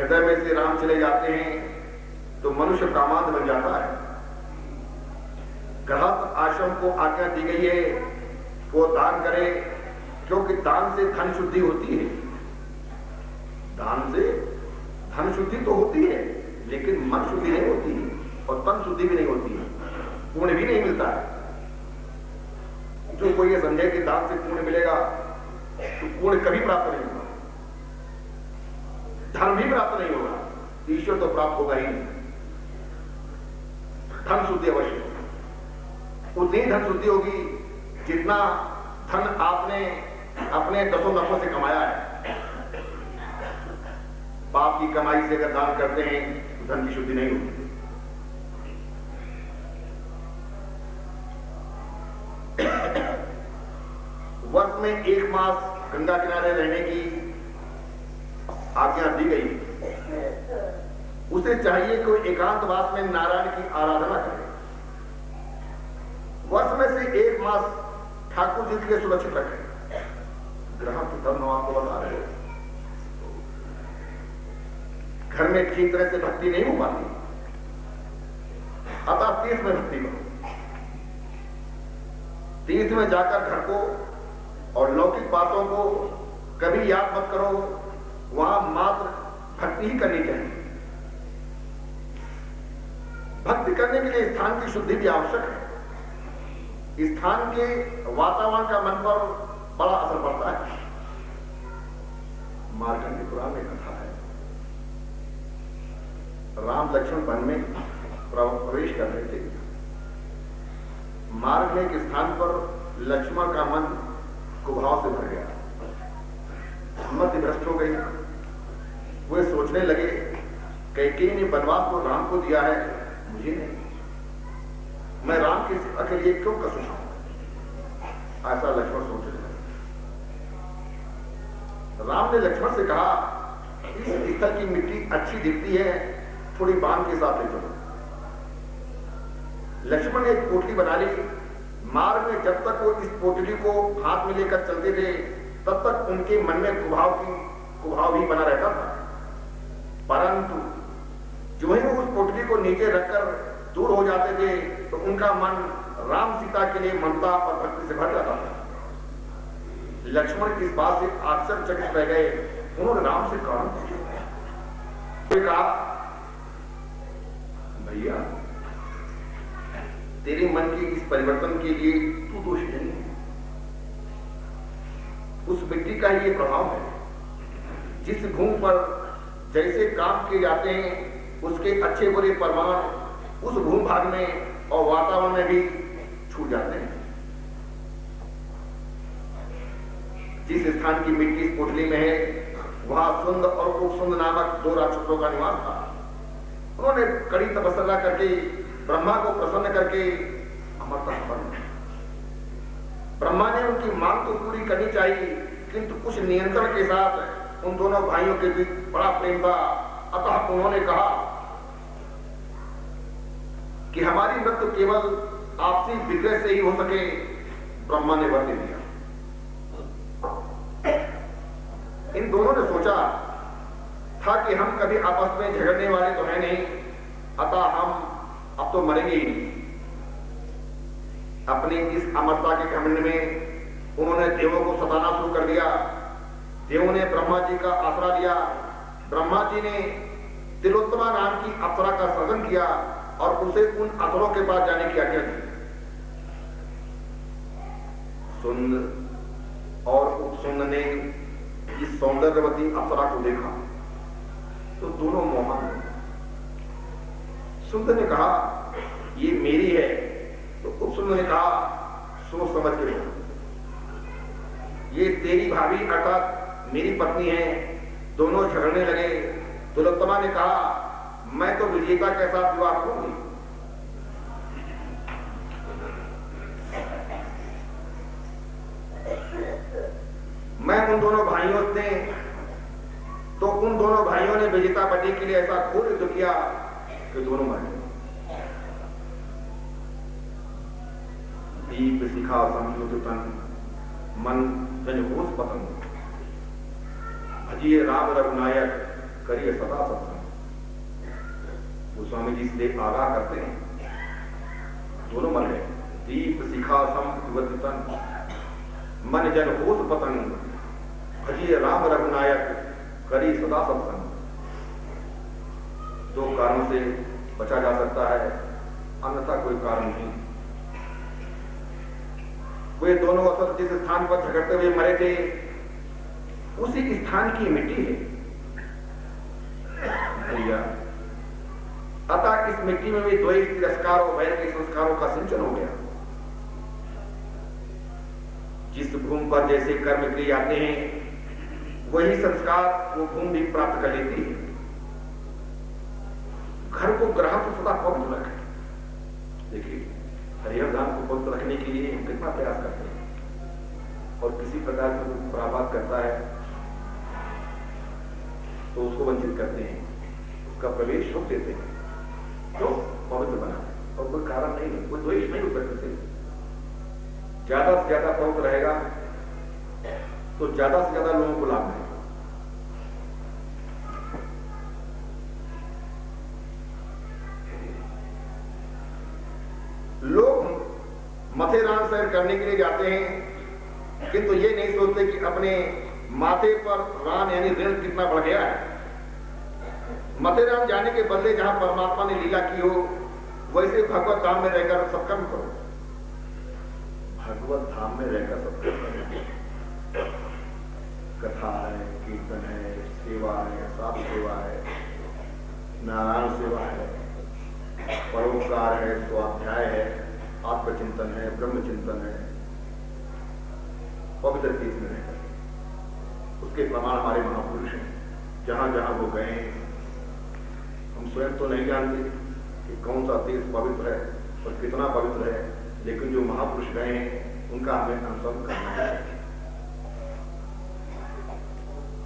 हृदय में से राम चले जाते हैं तो मनुष्य कामांध बन जाता है। गृहस्थ आश्रम को आज्ञा दी गई है वो दान करे, क्योंकि दान से धन शुद्धि होती है। दान से धन शुद्धि तो होती है, लेकिन मन शुद्धि नहीं होती है और तन शुद्धि भी नहीं होती है, पुण्य भी नहीं मिलता है। जो कोई ये समझे कि दान से पुण्य मिलेगा तो पुण्य कभी प्राप्त नहीं होगा, धन भी प्राप्त नहीं होगा, ईश्वर तो प्राप्त होगा ही नहीं। धन शुद्धि अवश्य होगी, उतनी धन शुद्धि होगी जितना धन आपने अपने दसों नफों से कमाया है। पाप की कमाई से अगर दान करते हैं तो धन की शुद्धि नहीं होती। वर्ष में 1 मास गंगा किनारे रहने की आज्ञा दी गई। उसे चाहिए कि एकांतवास में नारायण की आराधना करे। वर्ष में से 1 मास ठाकुर जी के लिए सुरक्षित रखें। ग्रह की धर्म आपको बता रहे हो, घर में ठीक तरह से भक्ति नहीं हो पाती, अतः तीर्थ में भक्ति करो। तीर्थ में जाकर घर को और लौकिक बातों को कभी याद मत करो, वहां मात्र भक्ति ही करनी चाहिए। भक्ति करने के लिए स्थान की शुद्धि भी आवश्यक है। स्थान के वातावरण का मन पर बड़ा असर पड़ता है। मार्कंडेय पुराण में कथा है, राम लक्ष्मण वन में प्रवेश कर रहे थे। मार्ग में एक स्थान पर लक्ष्मण का मन कुभाव से भर गया, मति भ्रष्ट हो गई। वे सोचने लगे कैकेयी ने वनवास तो राम को दिया है, मुझे नहीं, मैं राम की सेवा के लिए क्यों कसूर हूं? ऐसा लक्ष्मण सोच रहे। राम ने लक्ष्मण से कहा, इस स्थल की मिट्टी अच्छी दिखती है, थोड़ी बांध के साथ ले चलो। लक्ष्मण ने एक पोटली बना ली। मार्ग में जब तक वो इस पोटली को हाथ में लेकर चलते थे तब तक उनके मन में कुभाव भी बना रहता था। परंतु जो ही वो उस पोटली को नीचे रखकर दूर हो जाते थे तो उनका मन राम सीता के लिए ममता और भक्ति से भर जाता था। लक्ष्मण इस बात से आश्चर्यचकित रह गए। उन्होंने राम से कहा, भैया तेरे मन के इस परिवर्तन के लिए तू दोषी नहीं है, उस व्यक्ति का ही ये प्रभाव है। जिस भूमि पर जैसे काम किए जाते हैं उसके अच्छे बुरे परमाणु उस भूमि भाग में और वातावरण में भी छूट जाते हैं। जिस स्थान की मिट्टी इस पोटली में है वहां सुंद और उपसुंद नामक 2 राक्षसों का निवास था। उन्होंने कड़ी तपस्या करके ब्रह्मा को प्रसन्न करके अमरता बना। ब्रह्मा ने उनकी मांग तो पूरी करनी चाहिए, किंतु कुछ नियंत्रण के साथ उन दोनों भाइयों के बीच बड़ा प्रेम था। अतः उन्होंने कहा कि हमारी मृत्यु केवल आपसी विग्रह से ही हो सके। ब्रह्मा ने वर दे दिया। इन दोनों ने सोचा था कि हम कभी आपस में झगड़ने वाले तो है नहीं, अतः हम अब तो मरेंगे ही नहीं। अपनी इस अमरता के घमंड में उन्होंने देवों को सताना शुरू कर दिया। देवों ने ब्रह्मा जी का आसरा लिया। ब्रह्मा जी ने तिलोत्तमा नाम की अप्सरा का सृजन किया और उसे उन असुरों के पास जाने की आज्ञा दी। सुंद और उपसुंद ने इस सौंदर्यवती अप्सरा को देखा तो दोनों मोहन हुए। सुंदर ने कहा ये मेरी है, तो उपसुंद ने कहा सोच समझ के बोलो, ये तेरी भाभी अर्थात मेरी पत्नी है। दोनों झगड़ने लगे। तिलोत्तमा ने कहा मैं तो विजेता के साथ विवाह करूंगी। मैं उन दोनों भाइयों से तो उन दोनों भाइयों ने विजेता पति के लिए ऐसा घोर युद्ध किया कि दोनों मर गए। दीप शिखा समझो तन मन जन होश पतंग भजिए राम रघुनायक करिए सदा सत्संग। वो स्वामी जी इसलिए आगाह करते हैं, दोनों मन है, दीप शिखा सम युवतितन, मन जन होश पतंग, भजिए राम रघुनायक, करी सदा सत्संग। दो कारणों से बचा जा सकता है, अन्यथा कोई कारण नहीं। वे दोनों असर जिस स्थान पर झगड़ते हुए मरे थे, उसी स्थान की मिट्टी है भैया। अतः इस मिट्टी में भी द्वेष, तिरस्कार और वैर के संस्कारों का सिंचन हो गया। जिस भूमि पर जैसे कर्म किए जाते हैं, वही संस्कार वो भूमि भी प्राप्त कर लेती है। घर को ग्रह तो सदा पवित्र रखे। देखिए, हरिहर धाम को पवित्र रखने के लिए हम कितना प्रयास करते हैं, और किसी प्रकार से कोई खराबात करता है तो उसको वंचित करते हैं, उसका प्रवेश रोक देते हैं, तो पवित्र बनाते, और कोई कारण नहीं है, कोई द्वेष नहीं उत्पन्न से। ज्यादा से ज्यादा पवित्र रहेगा तो ज्यादा से ज्यादा लोगों को लाभ मिलेगा। लोग माथेरान सैर करने के लिए जाते हैं, किंतु ये नहीं सोचते कि अपने माथे पर रान यानी ऋण कितना बढ़ गया है। माथेरान जाने के बदले जहां परमात्मा ने लीला की हो, वैसे भगवत धाम में रहकर सत्कर्म करो। भगवत धाम में रहकर सत्कर्म करो, कथा है, कीर्तन है, सेवा है, साधु सेवा है, नारायण सेवा है, परोपकार है, स्वाध्याय है, आत्मचिंतन है, ब्रह्म चिंतन है, पवित्र तीर्थ में रहकर। उसके प्रमाण हमारे महापुरुष हैं। जहां जहां वो गए, हम स्वयं तो नहीं जानते कि कौन सा तीर्थ पवित्र है और कितना पवित्र है, लेकिन जो महापुरुष गए हैं उनका हमें अनुसरण करना है।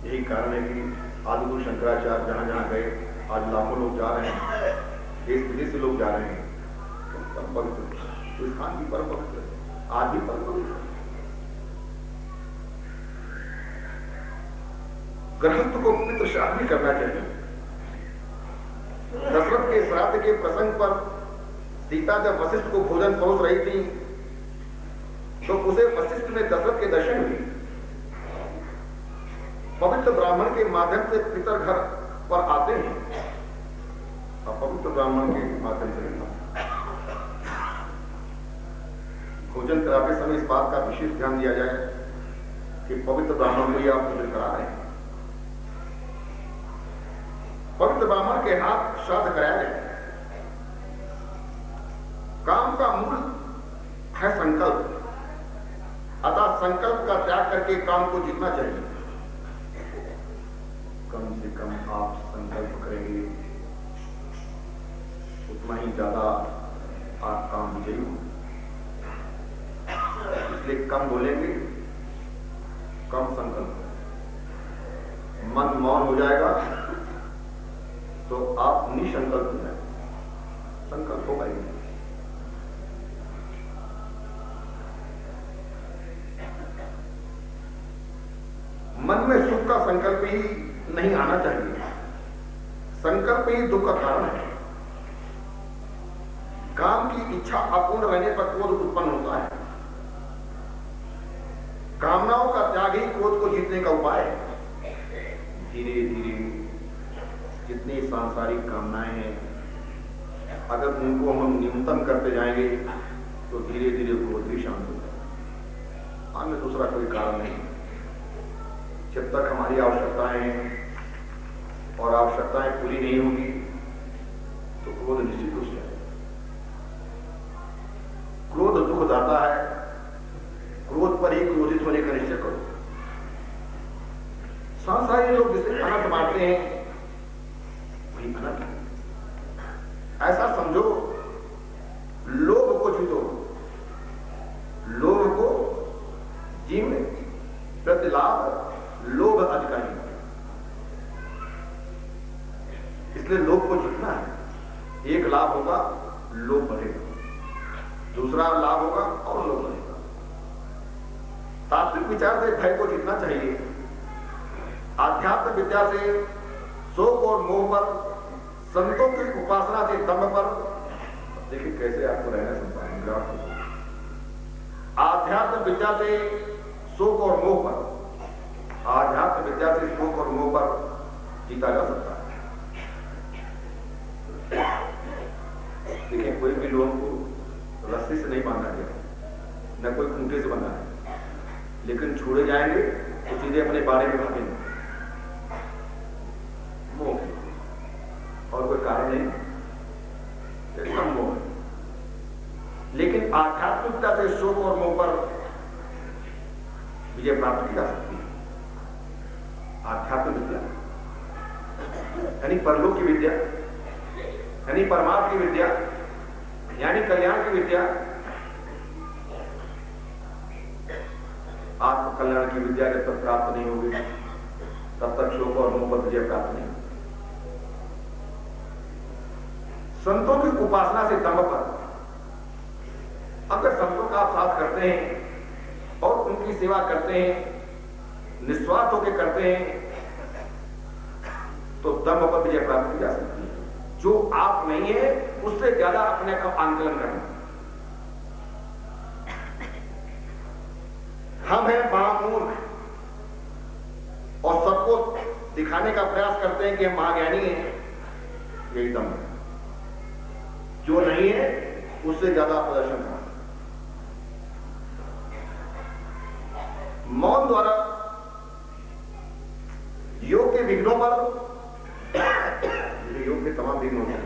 यही कारण है कि आदिगुरु शंकराचार्य जहां जहां गए, आज लाखों लोग जा रहे हैं, देश विदेश से लोग जा रहे हैं, परम पवित्र, तो स्थान भी परम पवित्र है, आज भी परम पवित्र है। गृहस्थ को पितृ श्राद्ध भी करना चाहिए। दशरथ के श्राद्ध के प्रसंग पर सीता जब वशिष्ठ को भोजन परोस रही थी, तो उसे वशिष्ठ ने दशरथ के दर्शन हुए। पवित्र ब्राह्मण के माध्यम से पितर घर पर आते हैं, और पवित्र ब्राह्मण के माध्यम से भोजन कराते समय इस बात का विशेष ध्यान दिया जाए कि पवित्र ब्राह्मण को ही आप भोजन करा रहे हैं। पवित्र ब्राह्मण के हाथ श्राद्ध कराया जाए। काम का मूल है संकल्प, अतः संकल्प का त्याग करके काम को जीतना चाहिए। कम से कम आप संकल्प करेंगे, उतना ही ज्यादा आप काम विजयी होंगे। इसलिए कम बोलेंगे, कम संकल्प, मन मौन हो जाएगा तो आप निसंकल्प हो जाएंगे, संकल्प होगा ही। मन में सुख का संकल्प ही नहीं आना चाहिए। संकल्प ही दुख का कारण है। काम की इच्छा अपूर्ण रहने पर क्रोध उत्पन्न होता है। कामनाओं का त्याग ही क्रोध को जीतने का उपाय है। धीरे धीरे जितनी सांसारिक कामनाएं हैं, अगर उनको हम न्यूनतम करते जाएंगे तो धीरे धीरे क्रोध भी शांत हो जाएगा। अन्य दूसरा कोई कारण नहीं। जब तक हमारी आवश्यकताएं हैं और आवश्यकताएं पूरी नहीं होंगी तो क्रोध निश्चित हो जाएगा। क्रोध दुख दाता है। क्रोध पर ही क्रोधित होने का निश्चय करो। सांसारिक लोग जिसे अनंत मानते हैं वही अनंत है। ऐसा समझो, लोभ को जीतो, लोभ को जीवन प्रतिलाभ लोभ अधिकारी, इसलिए लोभ को जीतना है। एक लाभ होगा, लोभ बढ़ेगा, दूसरा लाभ होगा और लोभ बढ़ेगा। तात्विक विचार से भय को जीतना चाहिए। आध्यात्म विद्या से शोक और मोह पर, संतों की उपासना से दम्भ पर। देखिए कैसे आपको रहना संसार। आध्यात्म विद्या से शोक और मोह पर, आध्यात्म विद्या से शोक और मोह पर जीता जा सकता है। देखिए कोई भी लोगों को रस्सी से नहीं बांधा गया, न कोई खूंटे से बंधा है, लेकिन छोड़े जाएंगे तो सीधे अपने बारे में भागेंगे। मोह और कोई कारण नहीं, एकदम मोह। लेकिन आध्यात्मिकता से शोक और मोह पर विजय प्राप्त की जा सकती है। आध्यात्मिक विद्या यानी परलोक की विद्या, यानी परमार्थ की विद्या, यानी कल्याण की विद्या, आत्म कल्याण की विद्या जब तक प्राप्त नहीं होगी तब तक शोक और मोह पर विजय प्राप्त नहीं होगी। संतों की उपासना से दम्भ पर, अगर संतों का आप साथ करते हैं और उनकी सेवा करते हैं, निस्वार्थ होकर करते हैं, तो दम्भ पर विजय प्राप्त की जा सकती है। जो आप नहीं है उससे ज्यादा अपने का आंकलन करना। हम हैं महामूर्ख और सबको दिखाने का प्रयास करते हैं कि हम महाज्ञानी हैं, यही दम्भ है। जो नहीं है उससे ज्यादा प्रदर्शन करना। मौन द्वारा योग के विघ्नों पर, योग के तमाम विघ्न होते हैं।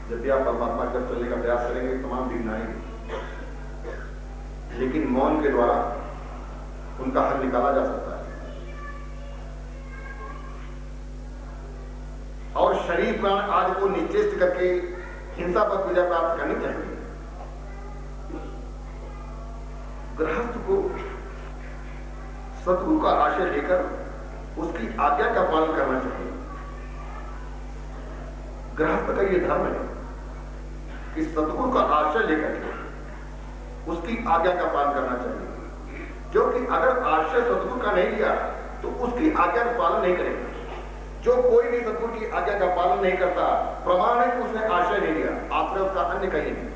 जब भी आप परमात्मा की तरफ चलने का प्रयास करेंगे तमाम विघ्न आएंगे, लेकिन मौन के द्वारा उनका हल निकाला जा सकता है। और शरीर प्राण आदि को निश्चेष्ट करके हिंसा पर विजय प्राप्त करनी चाहिए। गृहस्थ को सद्गुरु का आश्रय लेकर उसकी आज्ञा का पालन करना चाहिए। गृहस्थ का यह धर्म है कि सद्गुरु का आश्रय लेकर उसकी आज्ञा का पालन करना चाहिए, क्योंकि अगर आश्रय सद्गुरु का नहीं लिया तो उसकी आज्ञा का पालन नहीं करेगा। जो कोई भी सद्गुरु की आज्ञा का पालन नहीं करता, प्रमाण है कि उसने आश्रय नहीं लिया, आश्रय उसका अन्य कहीं नहीं।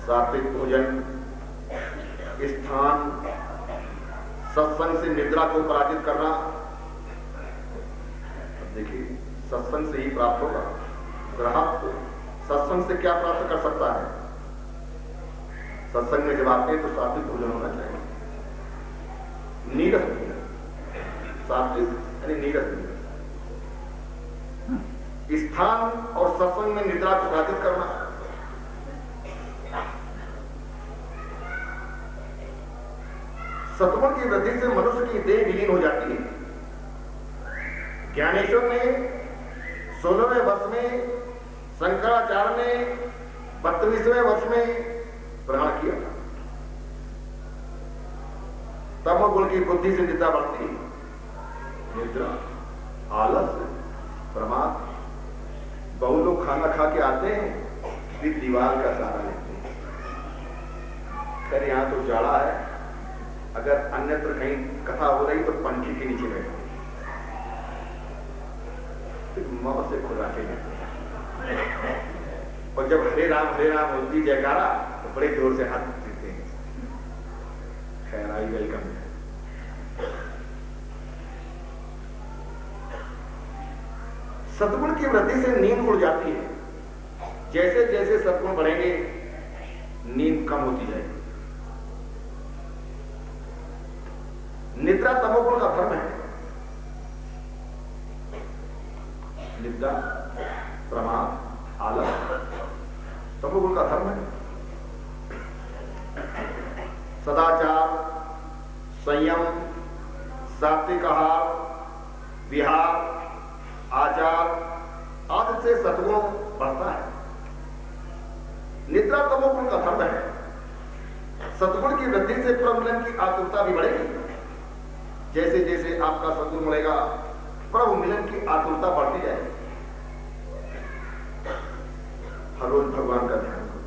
सात्विक भोजन, स्थान, सत्संग से निद्रा को पराजित करना। देखिए सत्संग से ही प्राप्त होगा। ग्राहक सत्संग से क्या प्राप्त कर सकता है? सत्संग में जब आते हैं तो सात्विक भोजन होना चाहिए, नीरस भोजन। सात्विक यानी नीरस भोजन। स्थान और सत्संग में निद्रा को पराजित करना। सत्गुण की वृद्धि से मनुष्य की देह विलीन हो जाती है। ज्ञानेश्वर ने 16वें वर्ष में, शंकराचार्य ने 32वें वर्ष में प्रमाण किया था। तमोगुण की बुद्धि से निद्रा बढ़ती है। निद्रा, आलस्य, प्रमाद। बहुत लोग खाना खा के आते हैं फिर दीवार का सहारा लेते हैं। खैर यहां तो जाड़ा है, अगर अन्यत्र कहीं कथा हो रही तो पंखी के नीचे बैठे फिर मौत से खुराके लेते हैं। और जब हरे राम होती जयकारा तो बड़े जोर से हाथ देते हैं। खैर आई वेलकम। सद्गुण की वृद्धि से नींद उड़ जाती है। जैसे जैसे सद्गुण बढ़ेंगे नींद कम होती जाएगी। निद्रा तमोगुण का धर्म है। निद्रा, प्रमाद, आलस तमोगुण का धर्म है। सदाचार, संयम, सात्विक आहार, विहार, आचार आदि से सद्गुण बढ़ता है। निद्रा तमोगुण का धर्म है। सद्गुण की वृद्धि से प्रभु मिलन की आतुरता भी बढ़ेगी। जैसे जैसे आपका सद्गुण बढ़ेगा प्रभु मिलन की आतुरता बढ़ती जाएगी। हर रोज भगवान का ध्यान करो।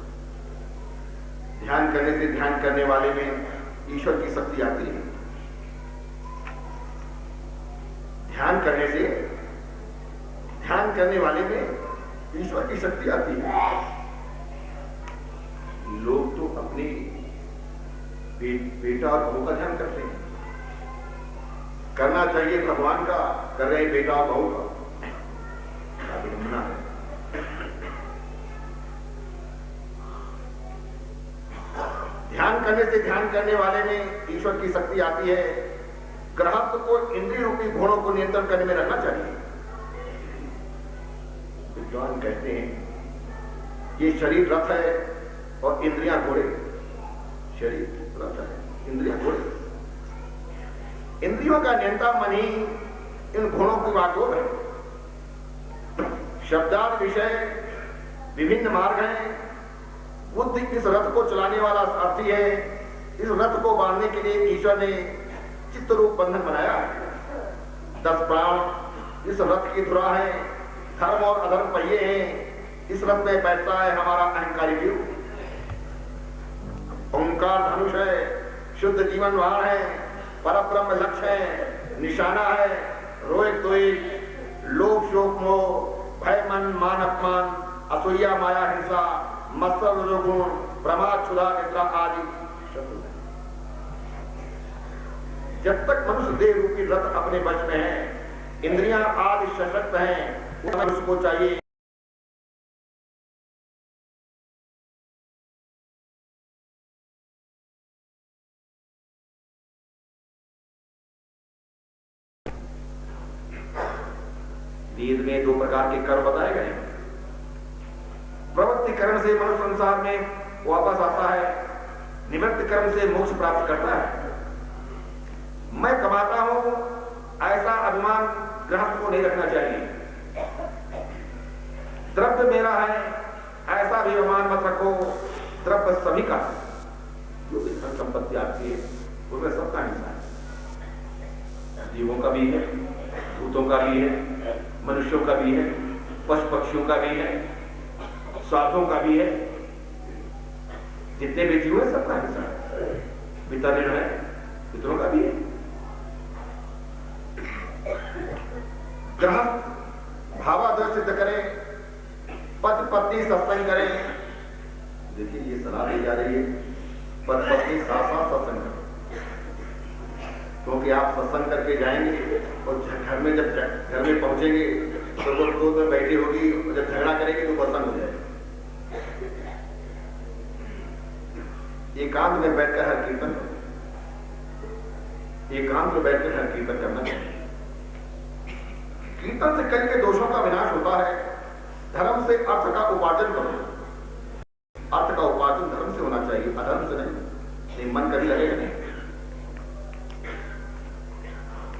ध्यान करने से ध्यान करने वाले में ईश्वर की शक्ति आती है। ध्यान करने वाले में ईश्वर की शक्ति आती है। लोग तो अपने बेटा और बहू का ध्यान करते हैं, करना चाहिए भगवान का, कर रहे बेटा और बहू का, विडंबना है। ध्यान करने से ध्यान करने वाले में ईश्वर की शक्ति आती है। गृहस्थ को इंद्रिय रूपी घोड़ों को नियंत्रण करने में रहना चाहिए। विद्वान कहते हैं ये शरीर रथ है और इंद्रियां घोड़े। शरीर रथ है, इंद्रियां घोड़े। इंद्रियों का नियंता मन ही इन घोड़ों की वागडोर है। शब्दार्थ विषय विभिन्न मार्ग हैं। बुद्धि इस रथ को चलाने वाला सारथी है। इस रथ को बांधने के लिए ईश्वर ने चित्त रूप बंधन बनाया है। 10 प्राण इस रथ की धुरा है। धर्म और अधर्म पहिए हैं। इस रथ में बैठता है हमारा अहंकारी जीव। ओंकार धनुष है, शुद्ध जीवन वाहन है, परब्रह्म लक्ष्य है, निशाना है। रोहित द्वेष, लोभ शोक मोह, भय मन मान अपमान, असूया माया हिंसा, मत्सर रजोगुण, प्रमाद क्षुधा निद्रा आदि शत्रु है। जब तक मनुष्य देह रूपी रथ अपने वश में है, इंद्रियां आदि सशक्त हैं, मनुष्य को चाहिए वेद में 2 प्रकार के कर्म बताए गए हैं। प्रवृत्ति कर्म से मनुष्य संसार में वापस आता है, निवृत्ति कर्म से मोक्ष प्राप्त करता है। मैं कमाता हूं ऐसा अभिमान गृहस्थ को नहीं रखना चाहिए। द्रव्य मेरा है ऐसा भी अभिमान मत रखो। द्रव्य सभी का, जो भी धन संपत्ति आपकी है उसमें सबका हिस्सा है। जीवों का भी है, भूतों का भी है, मनुष्यों का भी है, पशु पक्षियों का भी है, साधुओं का भी है। जितने भी जीव है सबका हिस्सा है। पिता ऋण है, पितरों का भी है। गृहस्थ भावादर्श सिद्ध करें, पति पत्नी सत्संग करें। देखिए ये सलाह दी जा रही है, पति पत्नी साथ साथ सत्संग करें। क्योंकि आप सत्संग करके जाएंगे और घर में जब घर में पहुंचेंगे तो वो क्रोध में बैठी होगी और जब झगड़ा करेगी तो प्रसन्न हो जाएगा। एकांत में बैठकर हर कीर्तन, एकांत में बैठकर हर कीर्तन करना चाहिए। कीर्तन से कई के दोषों का विनाश होता है। धर्म से अर्थ का उपार्जन करो। अर्थ का उपार्जन धर्म से होना चाहिए, अधर्म से नहीं। मन कभी लगेगा नहीं।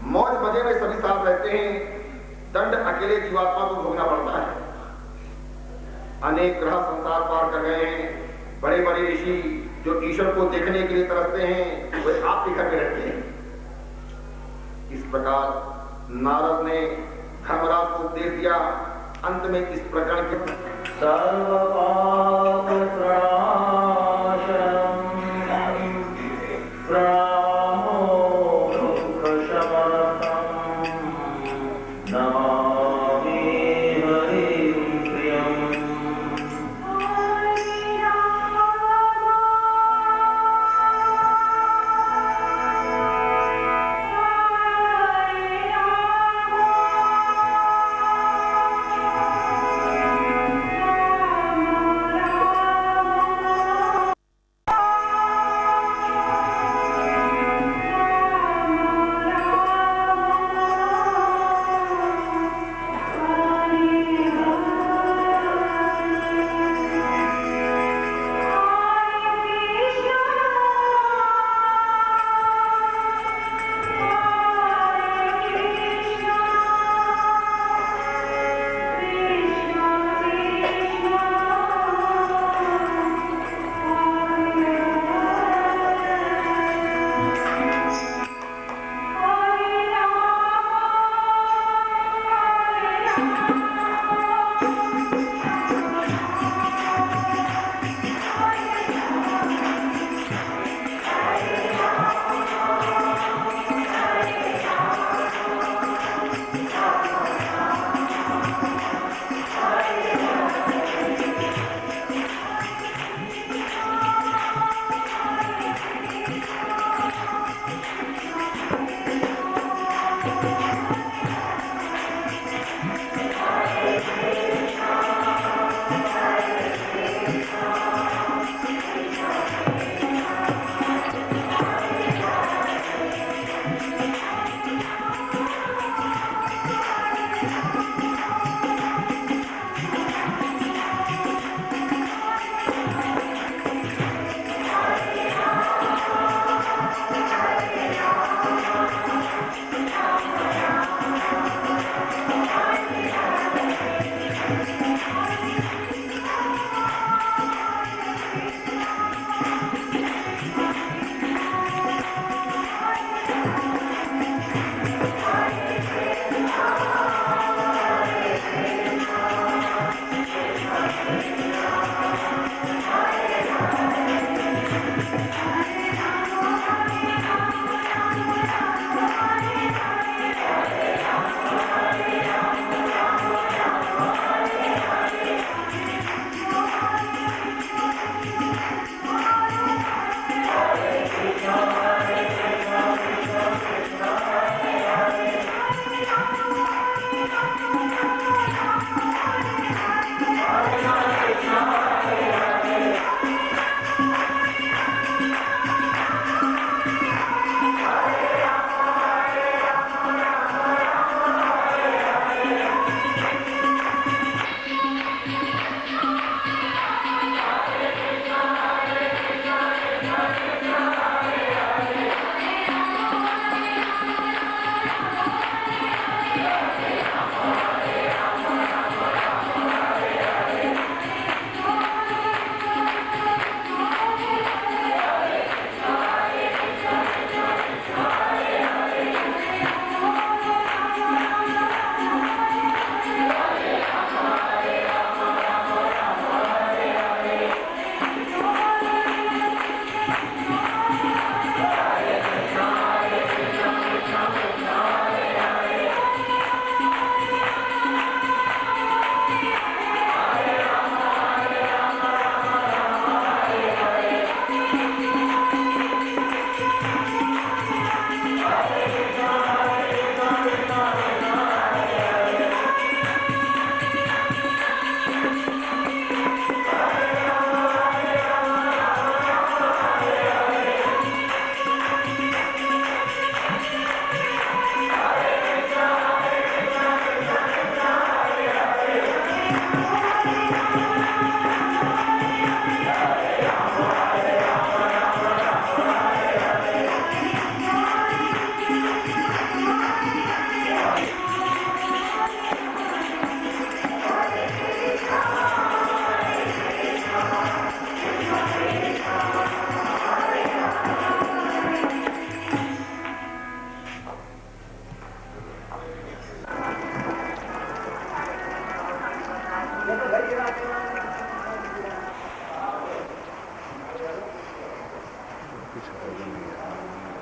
मौज मजे में सभी साथ रहते हैं, दंड अकेले जीवात्मा को भोगना पड़ता है। अनेक ग्रह संसार पार कर गए हैं। बड़े बड़े ऋषि जो ईश्वर को देखने के लिए तरसते हैं, वे आपके घर में रहते हैं। इस प्रकार नारद ने धर्मराज को उपदेश दिया। अंत में इस प्रकरण के सर्व पाप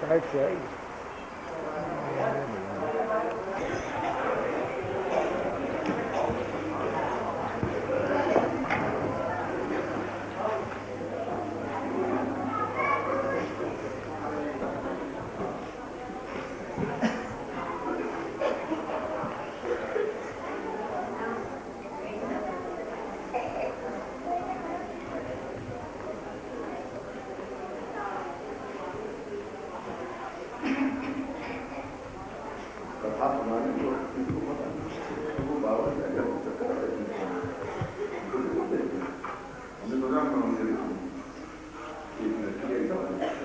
साइड से आई।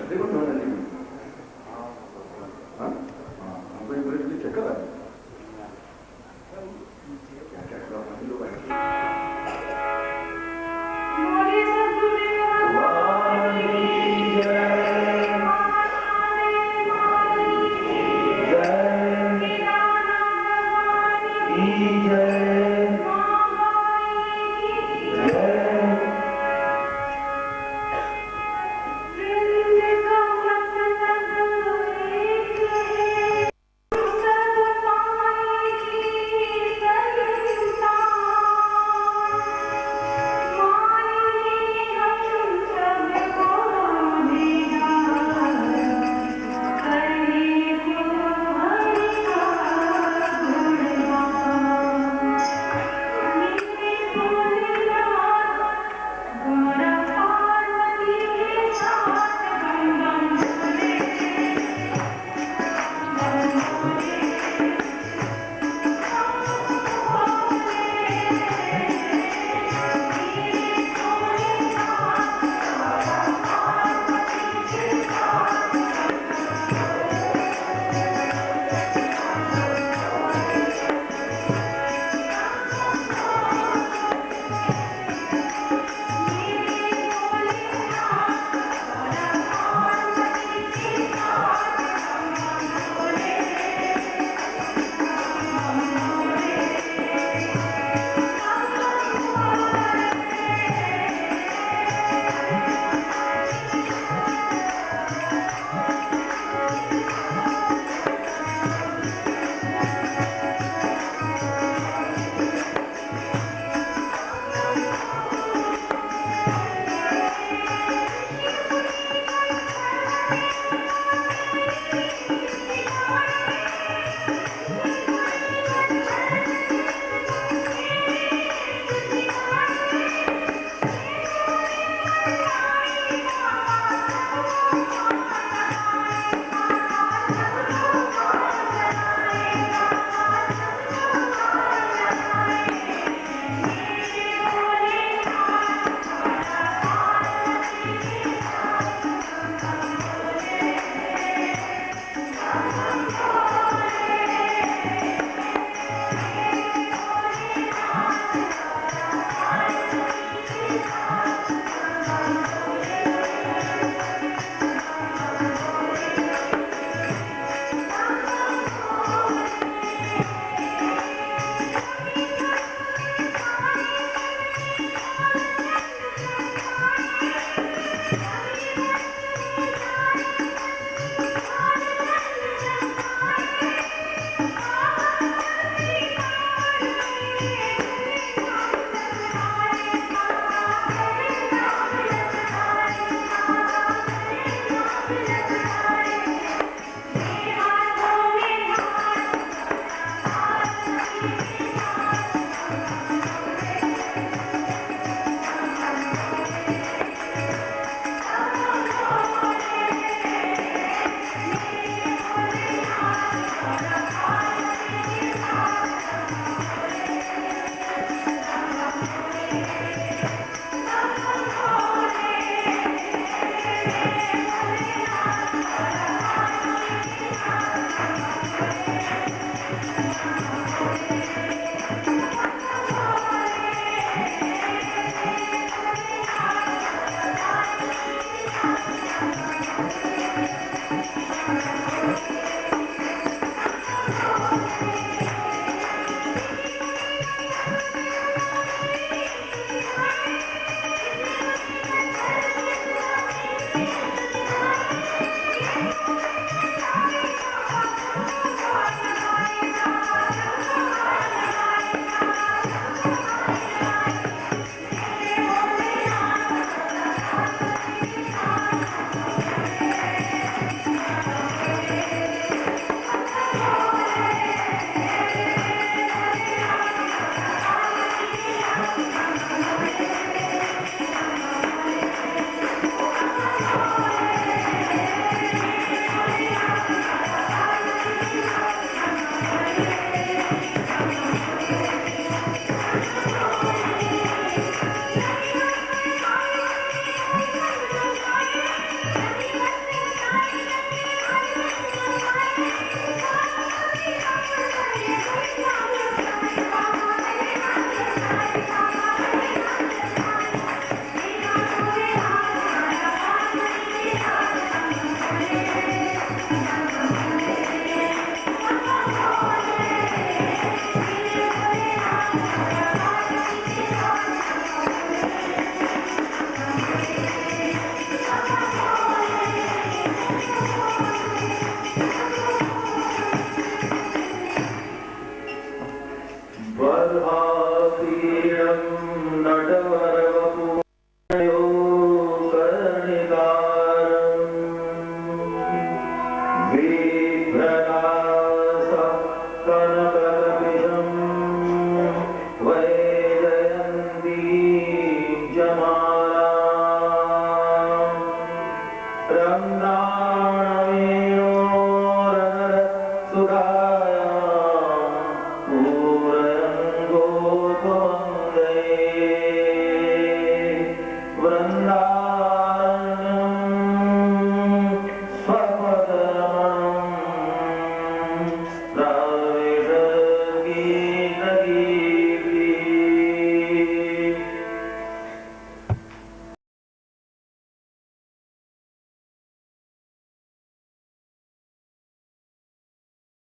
देखो